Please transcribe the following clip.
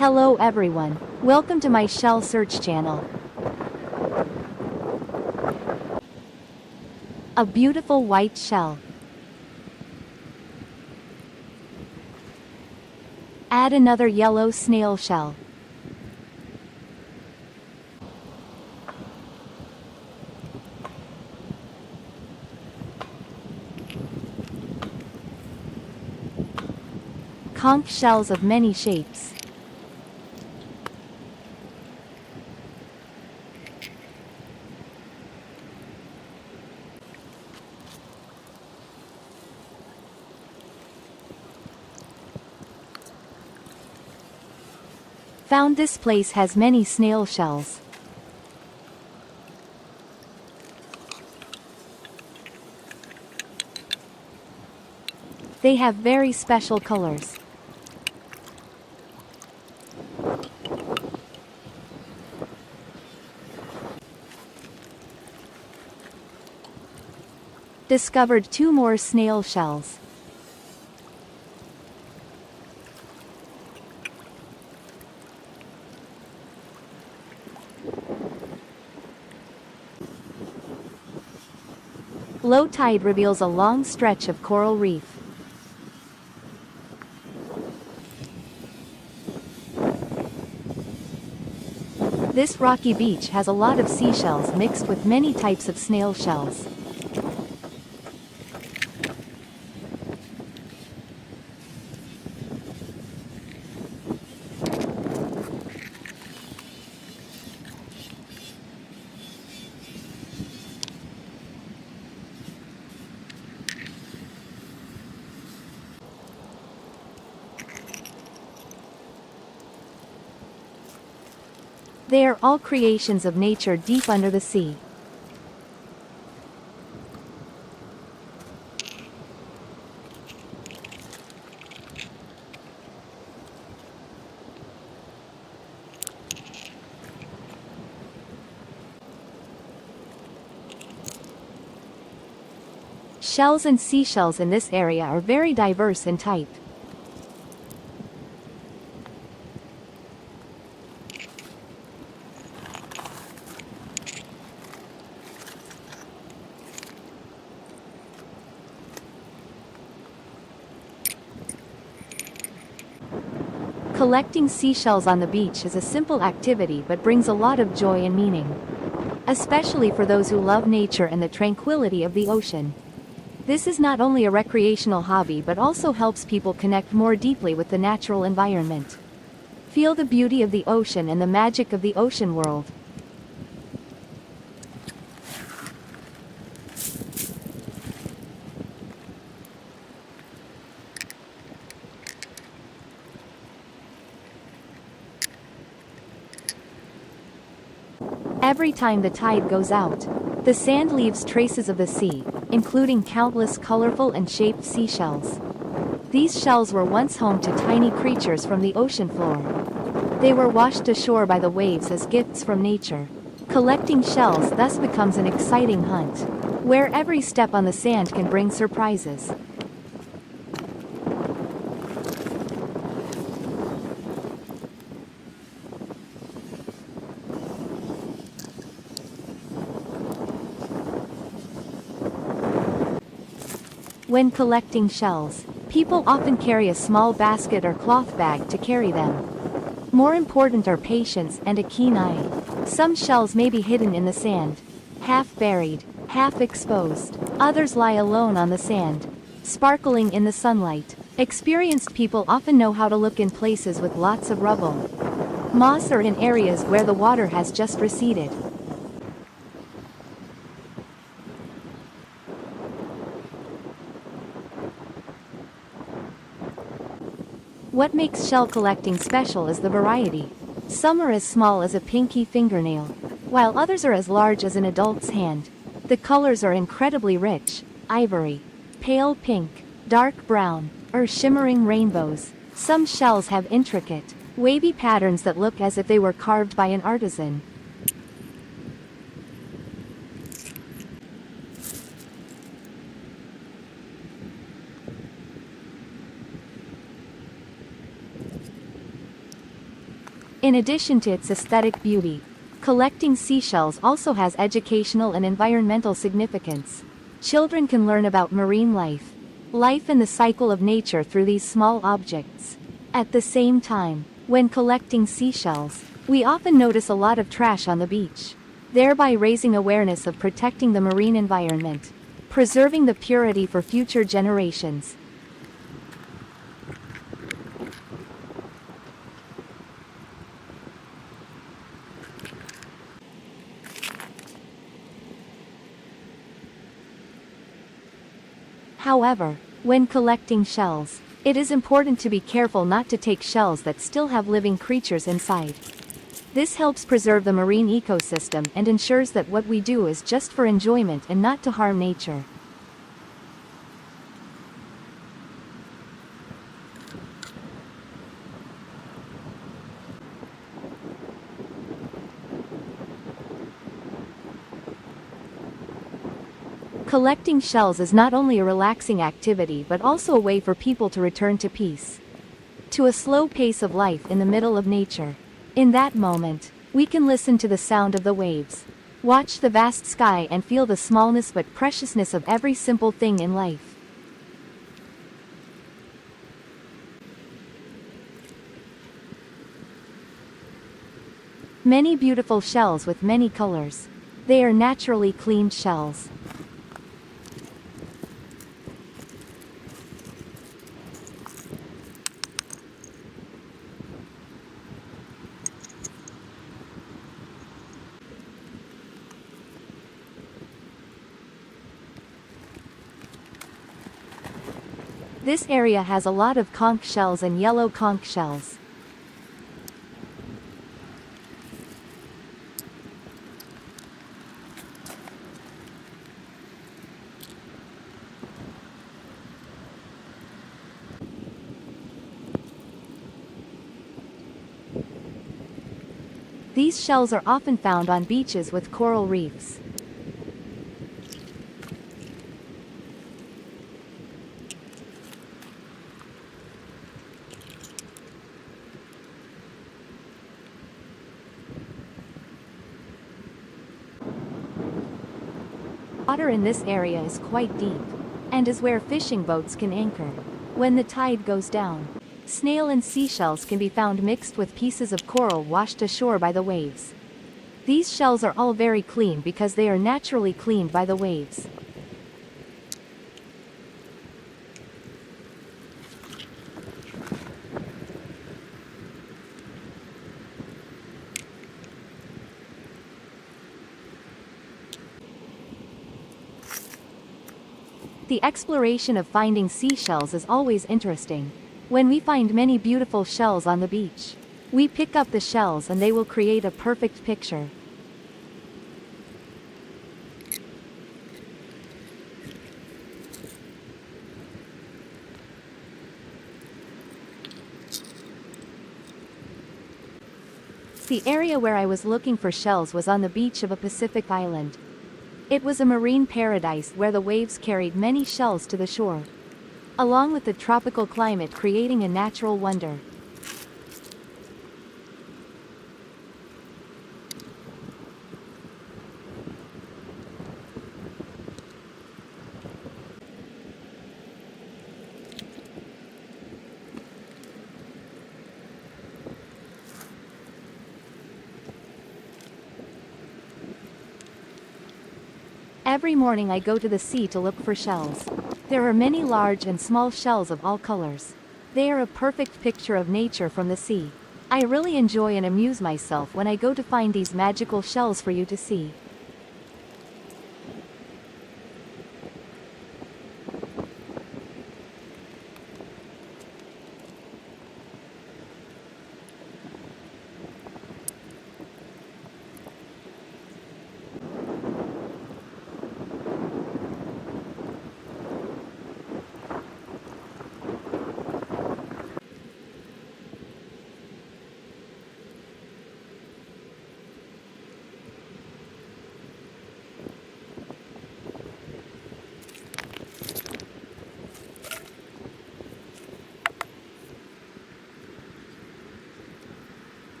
Hello everyone, welcome to my shell search channel. A beautiful white shell. Add another yellow snail shell. Conch shells of many shapes. Found this place has many snail shells. They have very special colors. Discovered 2 more snail shells. Low tide reveals a long stretch of coral reef. This rocky beach has a lot of seashells mixed with many types of snail shells. They are all creations of nature deep under the sea. Shells and seashells in this area are very diverse in type. Collecting seashells on the beach is a simple activity but brings a lot of joy and meaning. Especially for those who love nature and the tranquility of the ocean. This is not only a recreational hobby but also helps people connect more deeply with the natural environment. Feel the beauty of the ocean and the magic of the ocean world. Every time the tide goes out, the sand leaves traces of the sea, including countless colorful and shaped seashells. These shells were once home to tiny creatures from the ocean floor. They were washed ashore by the waves as gifts from nature. Collecting shells thus becomes an exciting hunt, where every step on the sand can bring surprises. When collecting shells, people often carry a small basket or cloth bag to carry them. More important are patience and a keen eye. Some shells may be hidden in the sand, half buried, half exposed. Others lie alone on the sand, sparkling in the sunlight. Experienced people often know how to look in places with lots of rubble, moss, or in areas where the water has just receded. What makes shell collecting special is the variety. Some are as small as a pinky fingernail, while others are as large as an adult's hand. The colors are incredibly rich: ivory, pale pink, dark brown, or shimmering rainbows. Some shells have intricate, wavy patterns that look as if they were carved by an artisan. In addition to its aesthetic beauty, collecting seashells also has educational and environmental significance. Children can learn about marine life and the cycle of nature through these small objects. At the same time, when collecting seashells, we often notice a lot of trash on the beach, thereby raising awareness of protecting the marine environment, preserving the purity for future generations. However, when collecting shells, it is important to be careful not to take shells that still have living creatures inside. This helps preserve the marine ecosystem and ensures that what we do is just for enjoyment and not to harm nature. Collecting shells is not only a relaxing activity but also a way for people to return to peace, to a slow pace of life in the middle of nature. In that moment, we can listen to the sound of the waves, watch the vast sky and feel the smallness but preciousness of every simple thing in life. Many beautiful shells with many colors. They are naturally cleaned shells. This area has a lot of conch shells and yellow conch shells. These shells are often found on beaches with coral reefs. Water in this area is quite deep, and is where fishing boats can anchor. When the tide goes down, snail and seashells can be found mixed with pieces of coral washed ashore by the waves. These shells are all very clean because they are naturally cleaned by the waves. The exploration of finding seashells is always interesting. When we find many beautiful shells on the beach, we pick up the shells and they will create a perfect picture. The area where I was looking for shells was on the beach of a Pacific island. It was a marine paradise where the waves carried many shells to the shore, along with the tropical climate creating a natural wonder. Every morning I go to the sea to look for shells. There are many large and small shells of all colors. They are a perfect picture of nature from the sea. I really enjoy and amuse myself when I go to find these magical shells for you to see.